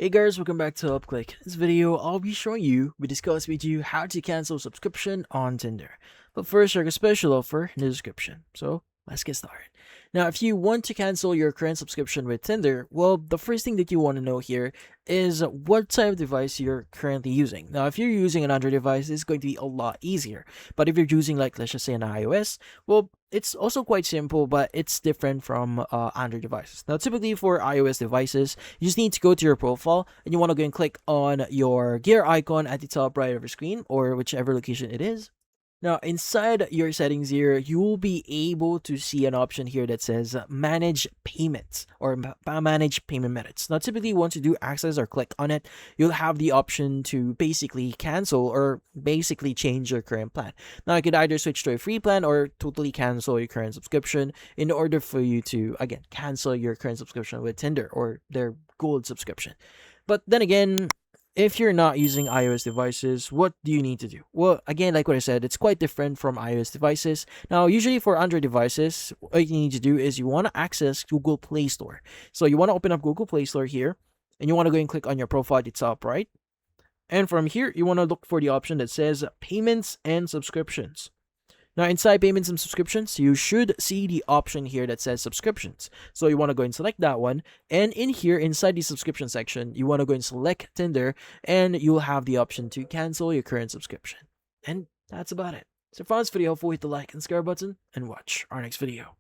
Hey guys, welcome back to UpClick. This video, I'll be showing you, we discuss with you how to cancel subscription on Tinder. But first, there's a special offer in the description. So let's get started. Now, if you want to cancel your current subscription with Tinder, well, the first thing that you want to know here is what type of device you're currently using. Now, if you're using an Android device, it's going to be a lot easier. But if you're using, like, let's just say an iOS, well, it's also quite simple, but it's different from Android devices. Now, typically for iOS devices, you just need to go to your profile and you want to go and click on your gear icon at the top right of your screen or whichever location it is. Now, inside your settings here, you will be able to see an option here that says manage payments or manage payment methods. Now, typically, once you do access or click on it, you'll have the option to basically cancel or basically change your current plan. Now, you could either switch to a free plan or totally cancel your current subscription in order for you to, again, cancel your current subscription with Tinder or their gold subscription. But then again, if you're not using iOS devices, what do you need to do? Well, again, like what I said, it's quite different from iOS devices. Now, usually for Android devices, what you need to do is you want to access Google Play Store. So you want to open up Google Play Store here, and you want to go and click on your profile at the top right. And from here, you want to look for the option that says Payments and Subscriptions. Now, inside payments and subscriptions, you should see the option here that says subscriptions. So you want to go and select that one. And in here, inside the subscription section, you want to go and select Tinder, and you'll have the option to cancel your current subscription. And that's about it. So if you found this video helpful, hit the like and subscribe button, and watch our next video.